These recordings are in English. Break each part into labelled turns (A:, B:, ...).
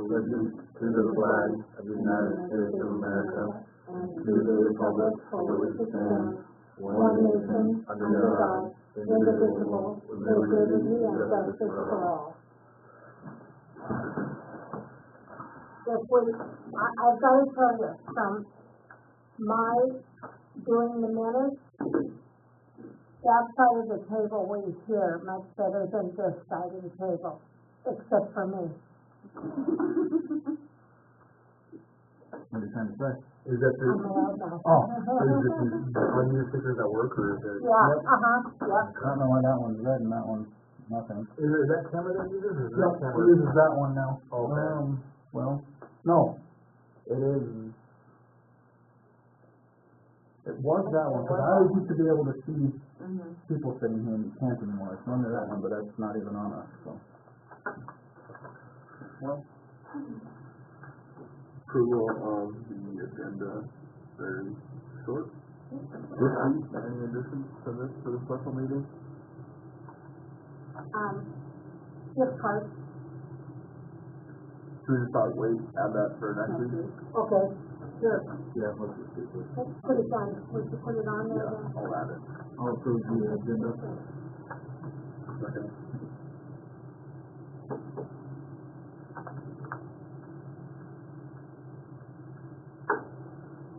A: allegiance to the flag of the United States of America and to the republic for which it stands, one nation, under God, indivisible, with liberty and justice for all.
B: I've got to tell you, from my doing the minutes, that side of the table we hear much better than this side of the table, except for me.
A: What are you trying to say?
C: Is that the,
B: I'm allowed now.
C: is it the unused stickers that work, or is it?
B: Yeah, yep.
A: I don't know why that one's red and that one's nothing.
C: Is that camera that uses, or is
A: Yep,
C: that camera?
A: it uses that one now.
C: Okay.
A: Well, no, it is. It was that one, because I always used to be able to see people sitting here, and you can't anymore. It's under that one, but that's not even on us, so. Well,
C: Approval of the agenda, very short. This week, any additions to this, for the special meeting?
B: Gift card.
C: Should we just thought wait, add that for next week?
B: Okay, sure.
A: yeah, let's just do this.
B: Let's put it on, would you put it on there
C: Yeah,
B: then?
C: I'll add it.
A: I'll approve the agenda.
C: Second.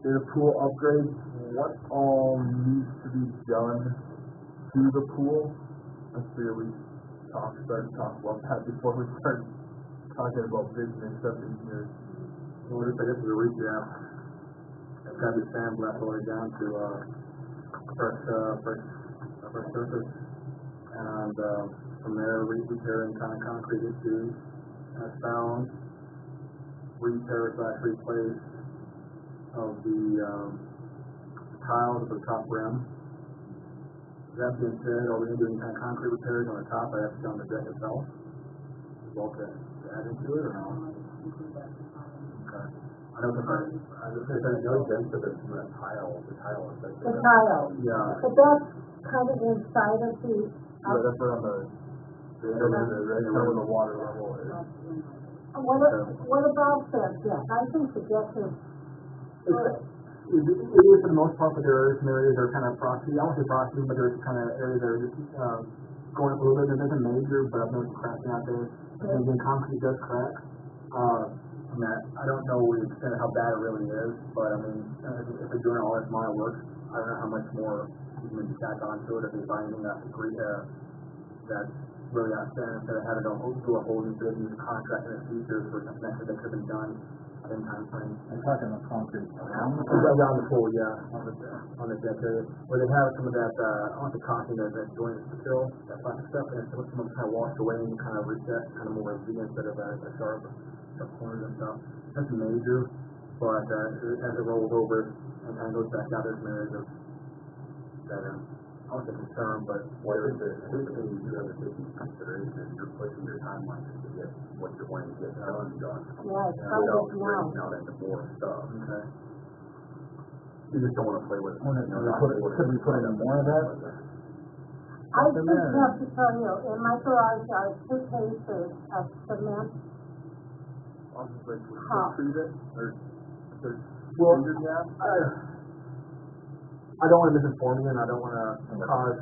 C: Data pool upgrades, what all needs to be done to the pool? I'm sure we started to talk about that before we start talking about bids and stuff in here. Well, just, I guess, as a recap, I've got the sandblast all the way down to, fresh surface. And, from there, repairing kind of concrete issues. I found replace of the, tiles at the top rim. That being said, are we going to do any kind of concrete repairs on the top? I have to on the deck itself. Well, to add into it or no? Okay. I know there's no dent to the tile, the tile is like.
B: The tile.
C: Yeah.
B: But that's kind of inside of the,
C: That's right on the the water level is.
B: what about this? Yes, I think the deck is good.
C: It is for the most part, but there are some areas that are kind of frosty. I won't say frosty, but there's kind of areas that are just going up a little bit. There's nothing major, but I've noticed cracking out there. And again, concrete does crack. I don't know the extent of how bad it really is, but I mean, if they're doing all this amount of work, I don't know how much more you can maybe tack onto it if they find anything that's that's really outstanding instead of having to do a whole new business contract in the future for something that could have been done in time frame.
A: I'm talking about concrete around the
C: Around the pool, yeah, on the deck area, where they have some of that, on the concrete that joins the fill, that plastic stuff, and some of them kind of washed away and kind of reset, kind of more V instead of a sharp corners and stuff. That's major, but as it rolls over and kind of goes back out, there's some areas of that I don't say concern, but where is it? Typically, you do have to take into consideration you're pushing your timeline to get what you're wanting to get done.
B: Yeah, it's
C: Without
B: probably
C: breaking
B: now.
C: out into more stuff. Okay. You just don't want to play with it.
A: Could we put in more of that?
B: I just have to tell you, in my garage are 2 cases of cement. How?
C: Treat it, or
A: Well,
C: I don't want to misinform you, and I don't want to cause.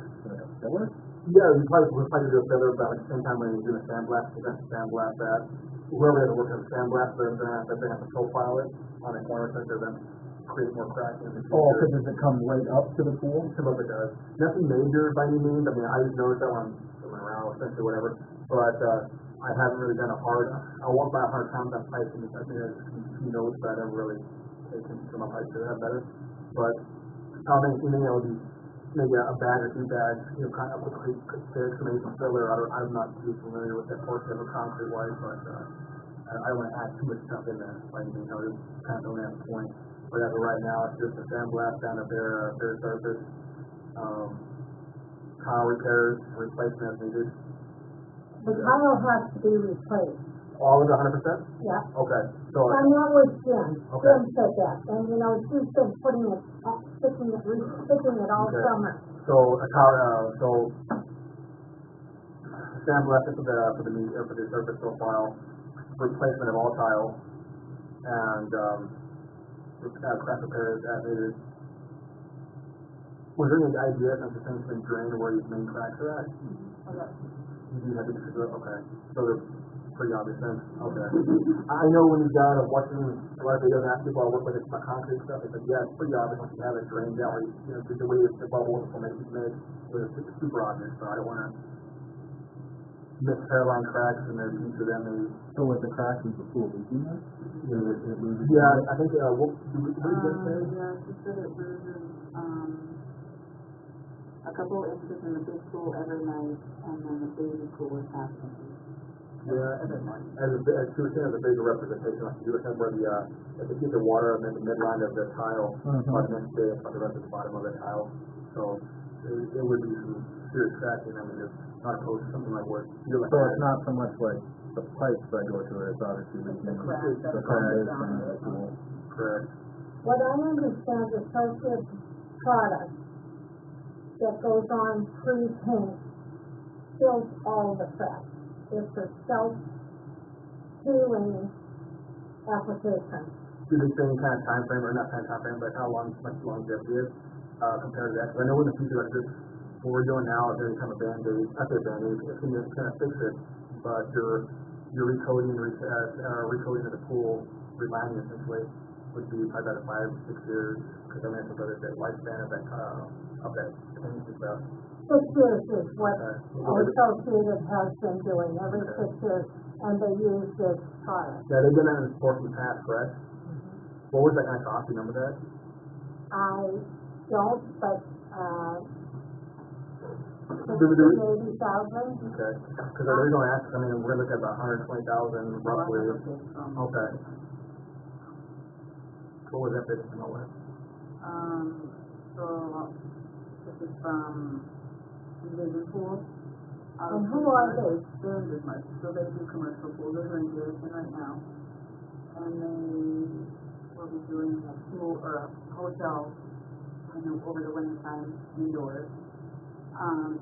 C: Yeah, we probably do a better about at the same time when you're doing a sandblast, we're going to sandblast that. Whoever has to work on a sandblast, they're going to have to profile it on the corner center, then create more cracking in the future.
A: Oh, because does it come right up to the pool?
C: Some of it does. Nothing major by any means. I mean, I just noticed that when I'm swimming around, essentially, whatever. But I haven't really done a hard. I walk by 100 times on pipes, and I think there's a few notes, but I never really taken to my pipes to have better. But maybe a bag or 2 bags, kind of up the creek, fix, maybe some filler. I'm not too familiar with that portion of a concrete wise, but I don't want to add too much stuff in there. Like, just kind of on that point. But as of right now, it's just a sandblast down at their surface, tile repairs, replacement as needed.
B: The tile has to be replaced.
C: All of it 100%?
B: Yeah.
C: Okay. So
B: And that was Jen.
C: Okay.
B: Jen said that. And, she's been sticking it all
C: Okay.
B: summer.
C: So a tile, sandblast it for the surface profile. replacement of all tile and, crack repairs as needed. Was there any idea since the thing's been drained where these main cracks are at? You do have to figure out, okay, so they're pretty obvious then, okay. I know when you got watching a lot of videos and asking people I work with about concrete stuff, it's like, yeah, it's pretty obvious once you have it drained out, or the way the bubble will make it made, it's super obvious, so I don't wanna miss hairline cracks and there's each of them is.
A: So with the cracks in the pool, did you know?
C: Yeah, I think, what did you just say?
D: Yeah, she said it loses, a couple inches in the big pool every night, and then the baby pool is half inches.
C: Yeah, and then as she was saying, as a bigger representation, like you were saying where if they keep the water and then the midline of the tile, by the next day, it's not the rest of the bottom of the tile. So it would be some serious cracking, I mean, it's not opposed to something like what you're like.
A: So it's not so much like the pipes that go to it, it's obviously the foundation of the pool.
C: Correct.
B: What I understand, the Associated product that goes on pre-paint fills all the cracks. It's a self-healing application.
C: Do they say any kind of time frame, or not time frame, but how much longevity is, compared to that? Because I know in the future, like this, what we're doing now is every time a Band-Aid, not say a Band-Aid, it's gonna kind of fix it, but you're recoating of the pool, relining essentially, would be probably about 5 to 6 years, because I mentioned the lifespan of that paint and stuff.
B: 6 years is what Associated has been doing, every 6 years, and they use this product.
C: Yeah, they've done that in the sport in the past, correct? What was that kind of cost, you remember that?
B: I don't, but, $80,000.
C: Okay, because the reason I asked, I mean, we're looking at about 120,000 roughly. Okay. What was that business come out with?
D: So, this is from Baby Pool.
B: And who are they?
D: They're in Bismarck, so they do commercial pools, they're in Garrison right now. And they will be doing a pool, or a hotel, over the winter time indoors.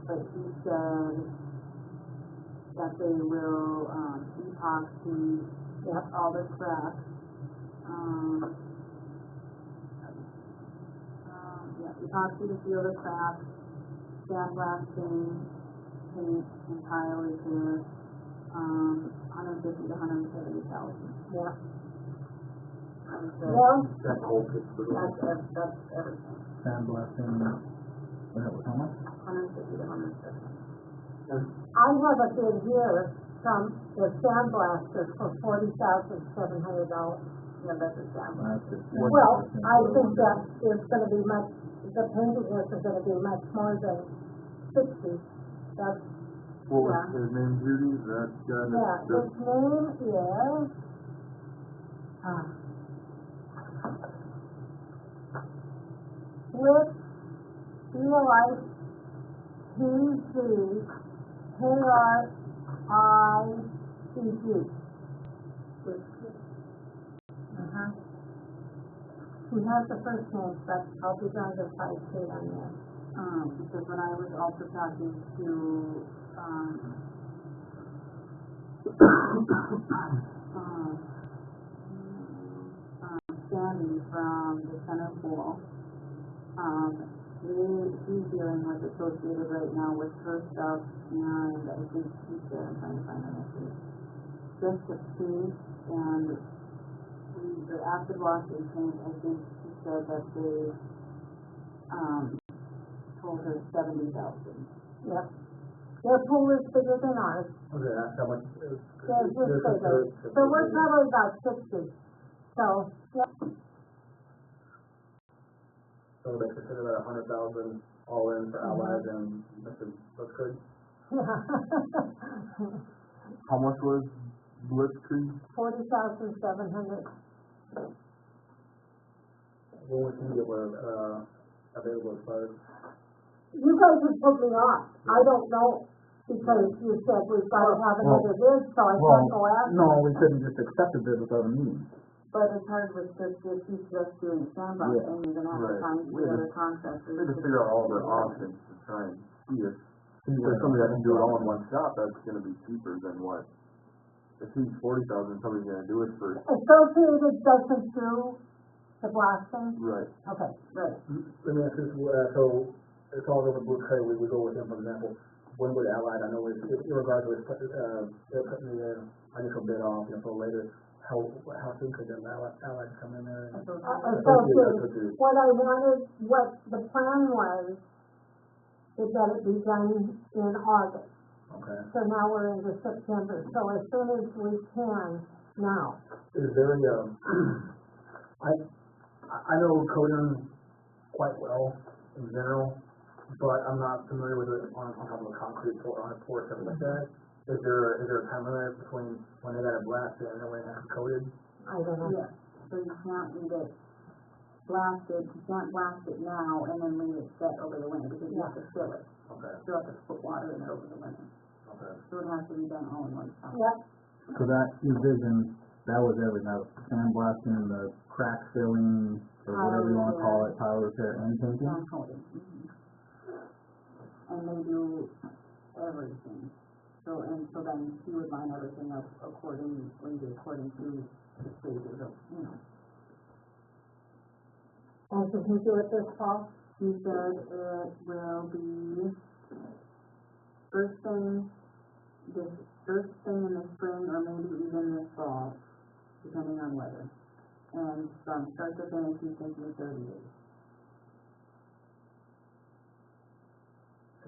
D: But he said that they will, epoxy all the cracks. Epoxy to seal the cracks, sandblasting, paint, and tile repair, 150 to 170,000.
B: Yeah.
D: So
B: Well,
C: That's the whole picture.
D: that's everything.
A: Sandblasting, that was how much?
D: 150 to 170.
B: I have a bid here from the sandblaster for $40,700.
D: Yeah, that's a sandblast.
A: That's just.
B: Well, I think that is gonna be much, the painting is gonna be much more than 60. That's,
A: What was
B: yeah.
A: his name, Judy, is that guy
B: Yeah, his name is, Slick, C-L-I-T-Z-K-R-I-C-G. He has the first name, but I'll be down to 5K on there.
D: Because when I was also talking to, Sandy from the center pool, she's dealing with Associated right now with her stuff, and I think she said, I'm trying to find her message, just the paint and the acid wash and paint, I think she said that they, told her 70,000.
B: Yep. Their pool is bigger than ours.
C: Okay, that's how much it was.
B: Theirs is bigger. So we're probably about 60. So, yep.
C: So they consider that 100,000 all in for allies, and that's good.
A: How much was Blitzkrieg?
B: 40,700.
C: What was he available as far as?
B: You guys have put me off. I don't know, because you said we've got to have another bid, so I can't go after.
A: No, we couldn't just accept a bid without a meeting.
D: But it's hard with just, if she's just doing sandbox, and you're gonna have to find the other contractors.
A: We had to figure out all the options to try and see if there's somebody that can do it all in one shot, that's gonna be cheaper than what if he's 40,000, somebody's gonna do it for,
B: Associated doesn't do the blasting?
A: right.
B: Okay,
D: Right.
C: Let me ask this, so, it's all over Blue Clay, we go with them, for example, when would Allied, I know it's, irregardless, they're putting the, initial bid off, for later, how soon could them Allied come in there? And
B: associated. What I wanted, what the plan was, is that it be done in August.
C: Okay.
B: So now we're into September, so as soon as we can now.
C: Is there a, I know coding quite well in general, but I'm not familiar with it on top of a concrete floor, on a floor, something like that. Is there a time limit between when they got it blasted and then when it has to be coded?
B: I don't know.
D: Yeah, so you can't leave it blasted, you can't blast it now and then leave it set over the winter, because you have to fill it.
C: Okay,
D: You have to put water in it over the winter.
C: okay.
D: So it has to be done all in one time.
B: Yep,
E: So that envision, that was everything, that was sandblasting, the crack filling, or whatever you wanna call it, tile repair and painting?
D: Hand coating. And they do everything. So then he would line everything up according to the stages of,
B: and can he do it this fall?
D: He said it will be first thing in the spring, or maybe even this fall, depending on weather. And from start to finish, he's thinking 30 days.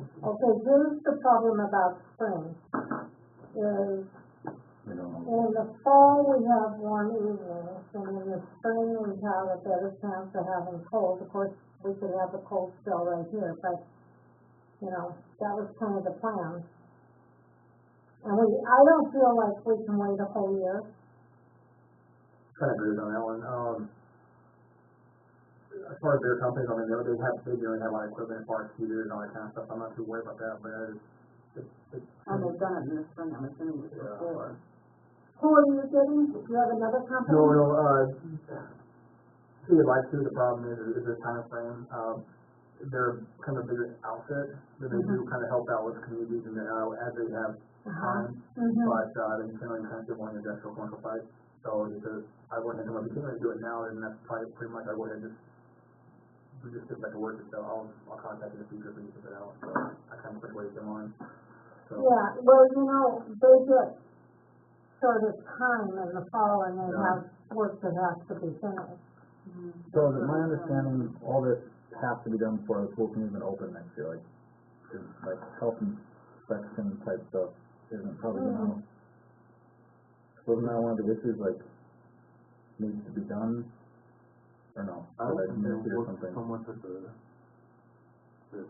B: Okay, here's the problem about spring, is
E: We don't know.
B: in the fall we have warm evenings, and in the spring we have a better chance of having cold. Of course, we could have a cold spell right here, but, that was kind of the plan. And I don't feel like we can wait a whole year.
C: Kind of agree on that one. As far as their companies, I mean, they generally have a lot of equipment, far heaters and all that kind of stuff. I'm not too worried about that, but it's.
D: And they've done it in the spring, I'm assuming before.
B: Who are you getting? Do you have another company?
C: No, see, would like to, the problem is the time frame. They're kind of a bigger outfit, that they do kind of help out with communities and, as they have time, but, they generally kind of get more on the industrial commercial side. So, because I wouldn't have, if you can't do it now, then that's probably pretty much, I would have just get back to work, so I'll contact you in the future if we can get it out, so I kind of persuade them on. So,
B: Yeah, well, they get sort of time in the fall and they
C: Yeah.
B: have work that has to be finished.
E: So is it my understanding, all this has to be done before the pool can even open next year, like health inspection type stuff isn't probably gonna, wasn't that one of the issues, needs to be done? Or no?
A: I
E: Did
A: don't think
E: miss it
A: they
E: or
A: look
E: something?
A: so much at the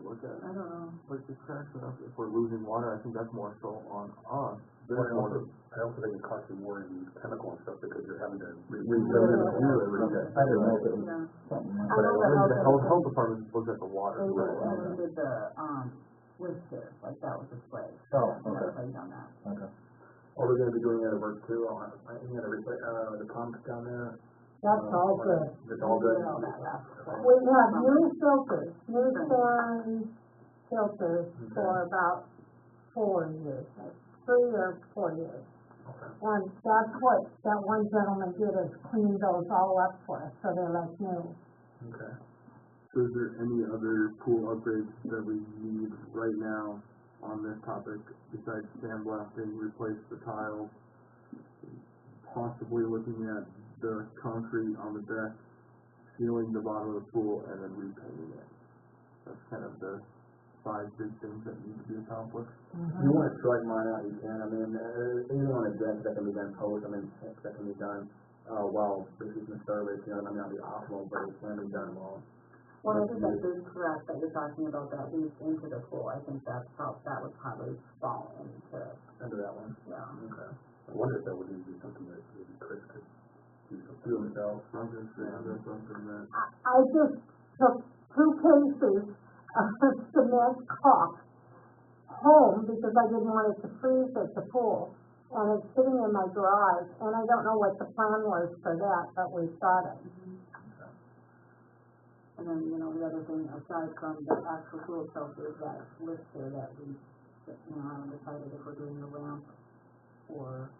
A: look at,
D: I don't know.
A: like the cracks and stuff, if we're losing water, I think that's more so on us.
C: Well,
A: They're more
C: I also think it costs you more in chemical and stuff because you're having to
E: Rebuild it. Okay, I didn't know if it was
D: Yeah.
E: something
B: I
E: like
B: know
E: that.
B: the
A: the health department looks at the water.
D: They
A: right?
D: did the, lister, like that was the spray.
E: Oh,
D: So
E: okay.
D: that's how you done that.
E: Okay.
C: Are we gonna be doing other work too, any other, the pumps down there?
B: That's all good.
C: It's all good?
D: We did all that last fall.
B: We have new filters, new sand filters for about 4 years, 3 or 4 years.
C: Okay.
B: And that's what that one gentleman did, is clean those all up for us, so they're like new.
C: Okay.
A: So is there any other pool upgrades that we need right now on this topic besides sandblasting, replace the tiles, possibly looking at the concrete on the deck, sealing the bottom of the pool, and then repainting it? That's kind of the 5 big things that need to be accomplished.
C: If you wanna strike mine out, you can, I mean, even on a deck that can be done post, that can be done, while this is in service, I mean, not be optimal, but it can be done well.
D: Well, I think that big crack that you're talking about that leads into the pool, I think that would probably fall into,
C: Under that one.
D: yeah.
C: Okay. I wonder if that would even be something that maybe Chris could do himself.
A: I'm just saying, that's something that,
B: I just took 2 cases of cement caulk home because I didn't want it to freeze at the pool. And it's sitting in my garage, and I don't know what the plan was for that, but we've got it.
D: And then, the other thing, aside from the actual pool itself, is that lister that we, haven't decided if we're doing a ramp or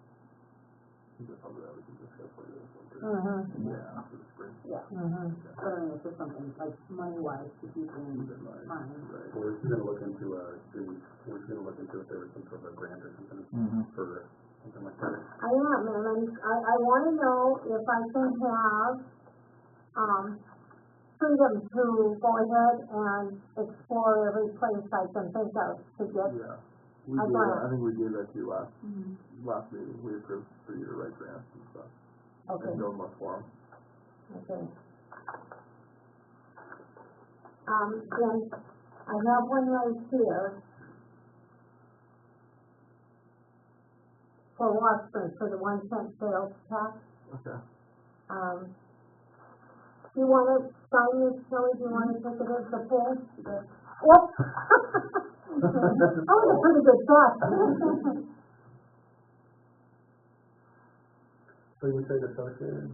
A: That's something that we can discuss later this winter.
B: Mm-hmm,
A: After the spring.
B: mm-hmm.
D: But I mean, it's just something like money-wise to keep in
A: Keep in mind.
D: mind.
A: Right.
C: Well, we're gonna look into, we're gonna look into if there was some sort of a grant or something for something like that.
B: I am, and I wanna know if I can have, freedom to go ahead and explore every place I can think of to get.
A: Yeah.
B: I got it.
A: I think we gave that to you last meeting. We approved for you to write grants and stuff.
B: Okay,
A: And build more forums.
B: okay. Then I have one right here for Washburn, for the 1 cent sales tax.
A: Okay.
B: Do you wanna sign this, Kelly? Do you wanna take it as the poll? Whoops. That was a pretty good shot.
C: So you say associated,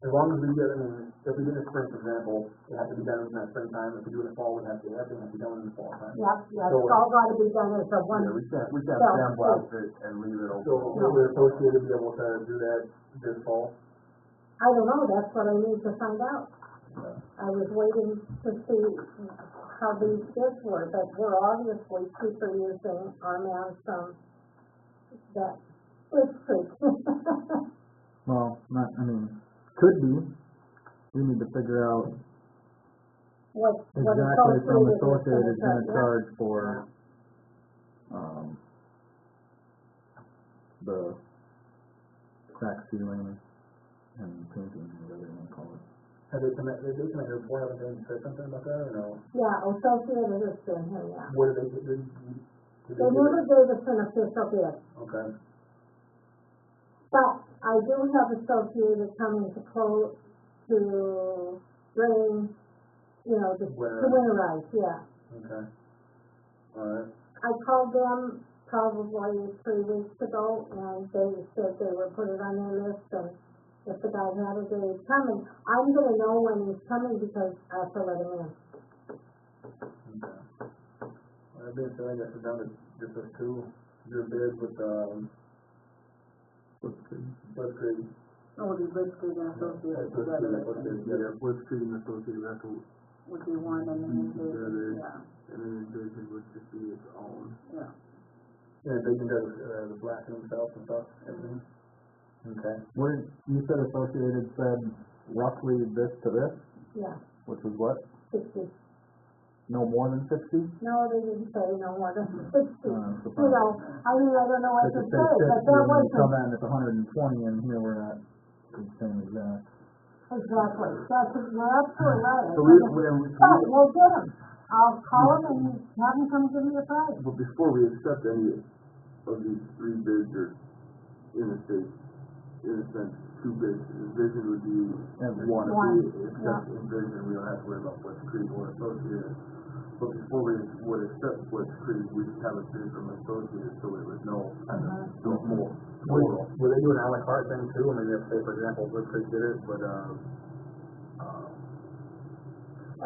C: as long as we get, I mean, if we do it in spring, for example, it has to be done in that springtime. If we do it in fall, everything has to be done in the fall time.
B: Yep,
C: So
B: it's all gotta be done as a one.
A: Yeah, we can't
B: So-
A: sandblast it and leave it
C: So
A: open.
C: will the associated be able to do that this fall?
B: I don't know, that's what I need to find out. I was waiting to see how these bids were, but we're obviously cheaper using our man from that Fish Creek.
E: Well, could be. We need to figure out
B: What
E: exactly from Associated is gonna
B: yeah.
E: charge for, the crack sealing and painting, whatever you wanna call it.
C: Have they come here before, haven't they said something about that, or no?
B: Yeah, Associated has been here, yeah.
C: What did they
B: They never gave us an official bid,
C: Okay.
B: but I do have Associated coming to quote, to drain, to winterize, yeah.
C: Okay. Alright.
B: I called them probably 3 weeks ago, and they said they would put it on their list, and if the guy had a day he's coming, I'm gonna know when he's coming because I have to let him in.
C: Okay. Well, that being said, I guess we're down to just those two, do a bid with, Blitzkrieg.
D: Oh, would be Blitzkrieg and Associated together,
A: Yeah, Blitzkrieg and Associated, that's what,
D: would be one, and then
A: together.
D: yeah,
A: And then Envision would just be its own.
D: yeah.
C: Yeah, they can do the blasting themselves and stuff, everything. Okay.
E: What, you said Associated said roughly this to this,
B: Yeah,
E: which was what?
B: 60.
E: No more than 60?
B: No, they didn't say no more than 60.
E: So
B: I don't know what to
E: If it
B: say,
E: says
B: but
E: 50,
B: that
E: and you come
B: wasn't,
E: in, it's 120, and here we're at the same exact.
B: exactly, you're absolutely right.
A: So
B: But we'll get him. I'll call him and have him come give me a price.
A: but before we accept any of these 3 bids, or in a sense, 2 bids, Envision would be one. If
B: One,
A: we accept Envision, we don't have to worry about Blitzkrieg or Associated. But before we would accept Blitzkrieg, we just have a bid from Associated, so there was no kind of more total.
C: Will they do an a la carte thing too? I mean, if, say, for example, Blitzkrieg did it, but,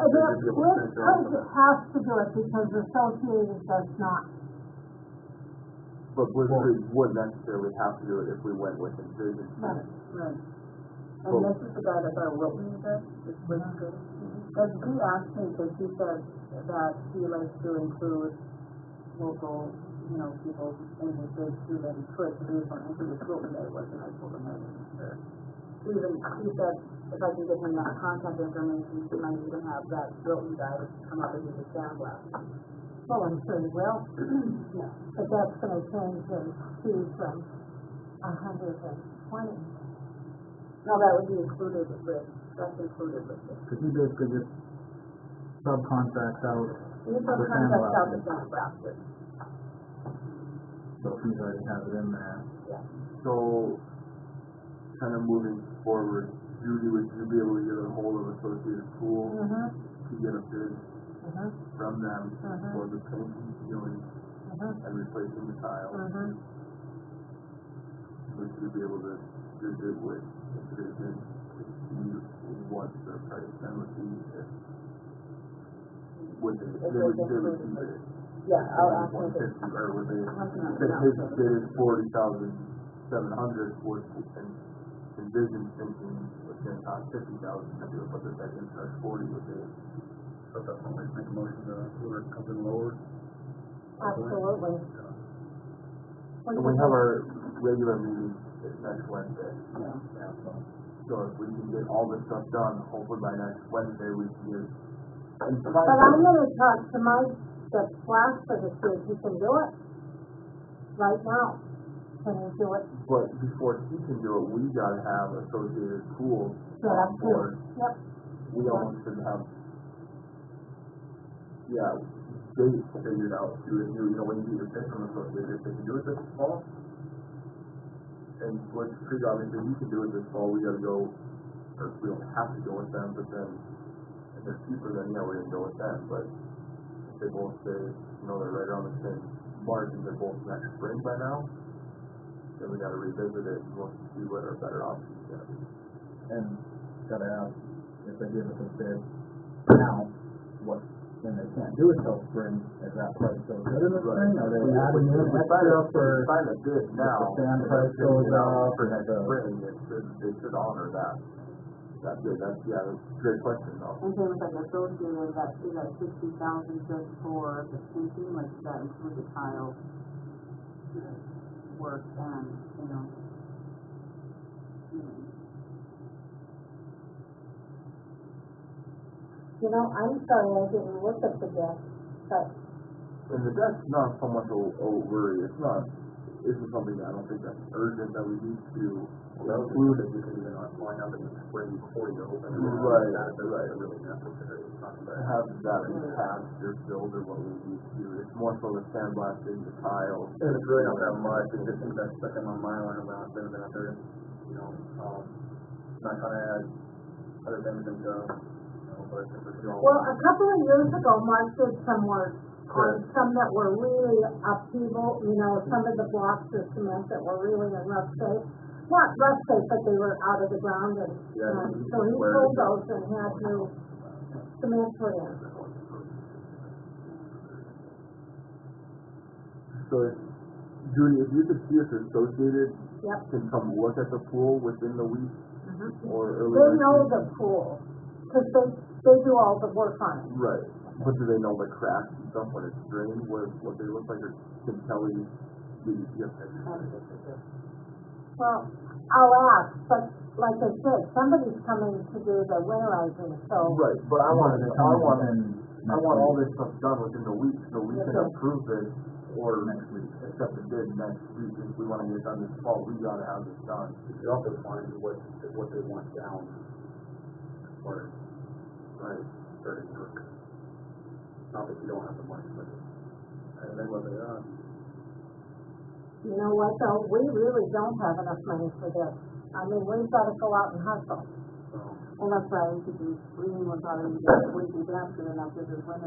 B: Blitzkrieg has to do it because Associated does not.
A: But Blitzkrieg wouldn't necessarily have to do it if we went with Envision.
B: Right.
D: Right. And this is the guy that got Wilton did, this Blitzkrieg. Because he asked me, because he said that he likes to include local, people in his bids too, that he could, so he was going to include which Wilton guy was, and I told him I wasn't sure. He said, if I can get him that contact information, he might even have that Wilton guy come up and do the sandblast.
B: Well, I'm sure he will.
D: Yeah.
B: But that's gonna change his fee from 120.
D: No, that would be included with, that's included with this.
E: Because he basically just subcontracts out
D: You
E: the
D: subcontract out the
E: sandblasting.
D: sandblaster.
E: So he already has it in there.
A: So, kind of moving forward, Judy, would you be able to get a hold of Associated Pool to get a bid from them for the painting, sealing, and replacing the tile? Would you be able to visit with Envision to see what the price then would be if, they would keep it?
B: Yeah, I'll ask him.
A: 150, or was it,
D: Wasn't
A: that
D: enough,
A: his
D: so-
A: bid is 40,700 for, and Envision thinking was gonna cost 50,000 to do it, but they're gonna charge 40 with it.
E: But that's when we make a motion to, whoever comes in lower.
B: Absolutely.
A: And we have our regular meeting next Wednesday,
E: Yeah, so.
A: so if we can get all this stuff done, hopefully by next Wednesday we can get.
B: But I'm gonna talk to Mike, the plaster, to see if he can do it. Right now. Can he do it?
A: But before he can do it, we gotta have Associated Schools
B: Set up
A: on
B: too.
A: board.
B: Yep.
A: We almost should have, yeah, dates figured out to, if you know, when you get your pick from Associated, if they can do it this fall. And what's pretty obvious, if you can do it this fall, we gotta go, or we don't have to go with them, but then, if they're cheaper, then yeah, we're gonna go with them, but if they both say, you know, they're right around the same margin, they're both next spring by now, then we gotta revisit it and we'll see what our better options are.
E: And gotta ask, if they give us a bid now, what, then they can't do it till spring, is that price still good in the spring? Are they adding in extra for,
A: Sign a bid now,
E: the sand
A: and
E: price
A: it's gonna
E: goes
A: get out
E: up,
A: for
E: and
A: next
E: the-
A: spring, they should honor that. That's good, that's a great question though.
D: And same with like Associated, that is that 60,000 just for the painting, like does that include the tile work and, you know.
B: You know, I'm sorry I didn't look at the deck, but
A: And the debt's not so much a worry, it's not, isn't something that I don't think that's urgent that we need to include.
E: that you can even line up in the spring before you open.
A: Right,
E: That's
A: right.
E: really necessary, it's not bad.
A: Have that be patched or filled or what we need to, it's more so the sandblasting, the tiles.
E: And it's really not that much, it's just that second on my line about been out there, you know, not trying to add other things into, you know, but it's just, you know.
B: well, a couple of years ago, Mark did some work on some that were really upheaval, you know, some of the blocks of cement that were really in rough shape. Not rough shape, but they were out of the ground and,
A: Yeah,
B: so he pulled those and had new cement put in.
A: So, Judy, if you could see if Associated
B: Yep.
A: can come look at the pool within the week or early
B: They
A: next
B: know
A: week.
B: the pool, cause they do all the work on it.
A: Right, but do they know the cracks and stuff when it's drained, what they look like, or can Kelly give you a picture?
B: Well, I'll ask, but like I said, somebody's coming to do the winterizing, so.
A: Right, but I want all
E: this
A: this stuff done within the week, so we can
B: Okay.
A: approve this, or
E: next week.
A: accept the bid next week, if we wanna get it done this fall, we gotta have this done.
E: You also find what they want down, as far as,
A: Right.
E: starting work. Not that you don't have the money, but, and then what they are.
B: You know what, though, we really don't have enough money for this. I mean, we've gotta go out and hustle.
D: Well, that's why I was thinking, Green was already there, it wouldn't be that good enough, because when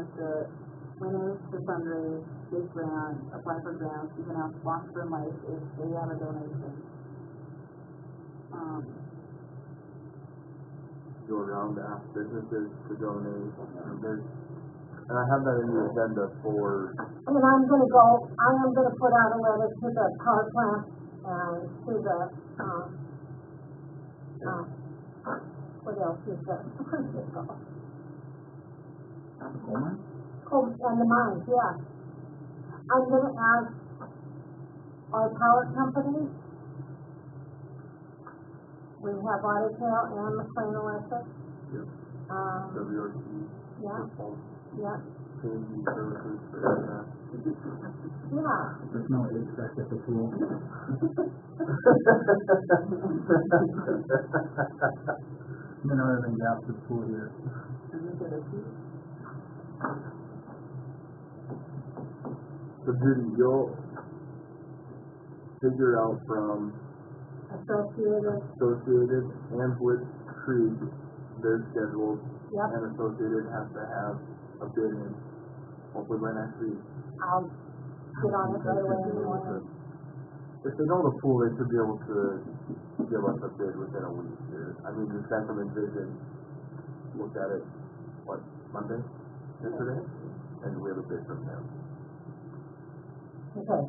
D: is the fundraise, big grant, apply for grants, you can ask Walk for Life if they have a donation.
A: Go around to ask businesses to donate, and I have that in the agenda for,
B: And I am gonna put out a letter to the power plant and to the, what else is there? Where's it called?
E: Coleman?
B: Oh, and the mines, yeah. I'm gonna ask our power companies. We have Auditel and McLean Electric.
A: Yep. WRC,
B: Yeah,
A: Football,
B: yeah,
A: Community Services, for that.
B: yeah.
E: There's no HVAC at the pool. You know, everything gas to the pool here.
A: So Judy, you'll figure out from
B: Associated,
A: and Wood Creek, their schedules,
B: yep,
A: and Associated has to have a bid in, hopefully by next week.
B: I'll get on it right away in the morning.
A: If they know the pool, they should be able to give us a bid within a week here. I mean, this guy from Envision looked at it, what, Monday, yesterday? And we have a bid from him.
B: Okay,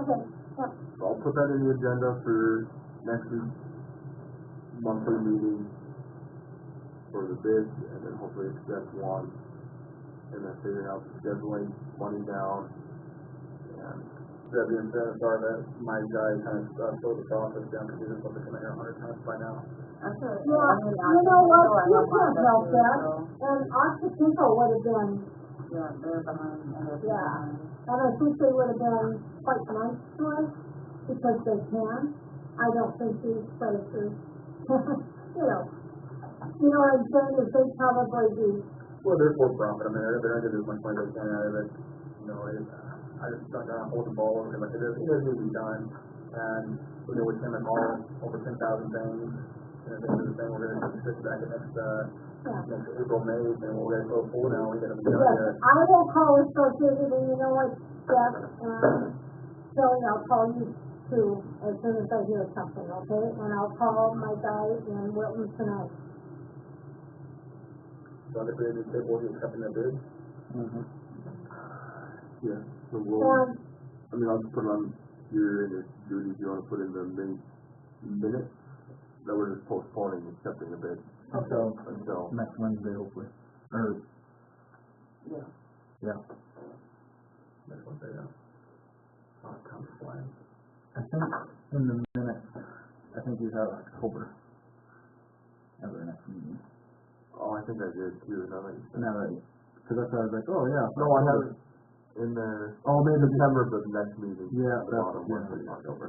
B: yeah,
A: So I'll put that in the agenda for next week's monthly meeting for the bids, and then hopefully accept one, and then figuring out the scheduling, money down, and
E: That being said, sorry that my guy kind of slowed the process down because he's been supposed to come in here 100 times by now.
D: That's it.
B: yeah, you know what, you can't help that, and Oxytico would have been,
D: Yeah, they're behind, and they're
B: Yeah.
D: behind.
B: and I think they would have been quite nice to us, because they can. I don't think these places, you know what I'm saying, is they probably do,
E: Well, they're for profit. I mean, they're going to get as much money as they can out of it. You know, I just stuck down, hold the ball, and like, it does need to be done. And we know with him and all, over 10,000 things. And at the end of the thing, we're going to switch back next April, May, and we're going to go full now. We got to be done
B: yes,
E: here.
B: I will call Associated, and you know what, Jeff, and Shelley, I'll call you too, as soon as I hear something, okay? And I'll call my guy in Wilton tonight.
E: So I think they will be accepting the bid.
A: yeah, so we'll,
B: And,
A: I mean, I'll just put it on here, and if Judy, if you wanna put in the minutes, that we're just postponing accepting the bid
E: So,
A: until,
E: next Wednesday, hopefully. Or,
D: Yeah.
E: yeah. Next Wednesday, yeah. Oh, time's flying. I think in the minutes, I think you have October as our next meeting.
A: oh, I think I did too, now that you said.
E: Now that, because that's why I was like, oh, yeah.
A: No, I have it in there,
E: Oh, maybe
A: September, but the next meeting.
E: Yeah,
A: the
E: that's,
A: bottom one,
E: yeah.
A: in October.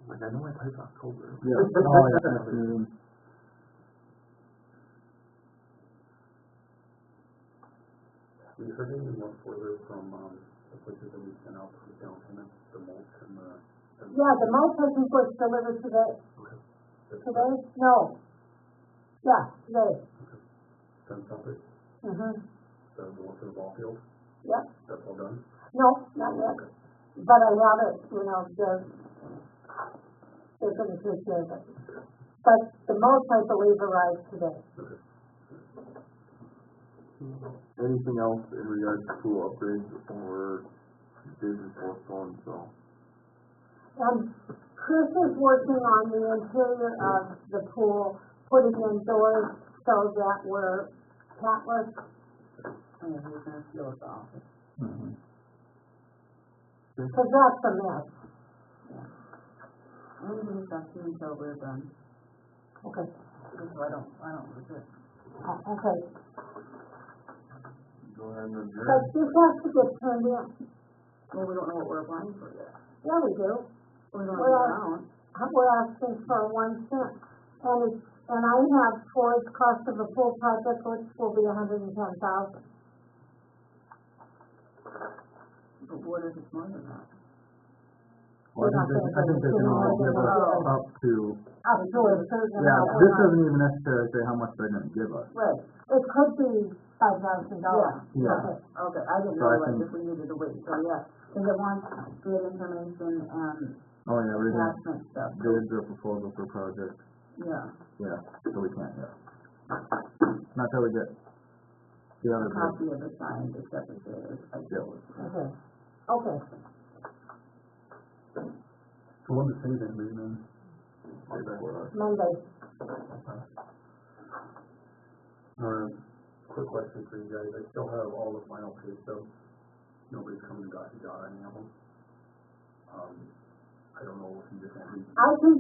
A: Like, I know I typed October.
E: Yeah, oh, yeah, next meeting.
C: We heard anything more further from, the places that we sent out for the down payment, the mulch and the.
B: yeah, the most I think was delivered today. Today? No. Yeah, today.
C: Send something,
B: Mm-hmm.
C: the mulch in the ball field,
B: Yep.
C: that's all done?
B: No, not yet. But I have it, they're gonna take care of it. But the most, I believe, arrived today.
A: Anything else in regards to pool upgrades or bids and postponed, so.
B: And Chris is working on the interior of the pool, putting in doors so that we're catless.
D: And then he's gonna seal us off.
B: Cause that's a mess.
D: I'm gonna be stuck until we're done,
B: Okay,
D: because I don't lose it.
B: okay.
A: Go ahead and adjourn.
B: But this has to get turned in.
D: Well, we don't know what we're applying for yet.
B: Yeah, we do.
D: We don't know
B: Well,
D: the amount.
B: We're asking for 1 cent. And I have Ford's cost of a full project, which will be $110,000.
D: But what if it's more than that?
E: Well, I think they can only give us up to,
B: Up to a certain
E: yeah,
B: amount.
E: this doesn't even necessarily say how much they're gonna give us.
D: Right,
B: It could be $5,000.
E: Yeah.
D: okay, I didn't
E: So I
D: know like
E: think-
D: if we needed to wait, so yeah, because it wants good information and
E: Oh, yeah, we're gonna
D: attachment stuff,
E: bids or proposal for project,
D: yeah,
E: yeah, so we can't, yeah. Not till we get the
D: a
E: other bid.
D: copy of the signed acceptance letter, I suppose.
B: Okay. Okay.
C: So when the things that we then.
B: Monday.
C: Quick question for you guys, I still have all the final pay stubs, nobody's come and got any of them. I don't know if you just want me,
B: I can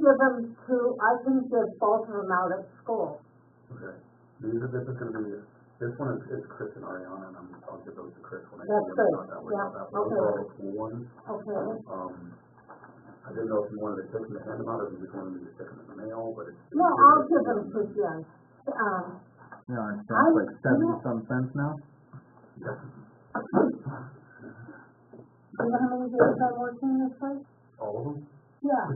B: give both of them out at school.
C: okay, this is gonna be, this one is Chris and Ariana, and I'll give those to Chris when I see
B: That's
C: them,
B: great.
C: not that way, not that way,
B: Yeah,
C: those are all the full ones.
B: Okay.
C: I didn't know if you wanted to take them to hand them out, or if you just wanted me to stick them in the mail, but it's.
B: No, I'll give them to Jen.
E: Yeah, it's like 70-some cents now.
B: Do you know how many days I'm working this week?
C: All of them?
B: Yeah.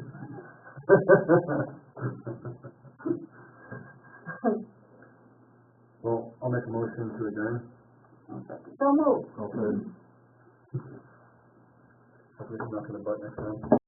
C: Well, I'll make a motion to adjourn.
B: So moved.
E: Okay.
C: Hopefully, I'm not gonna butt next time.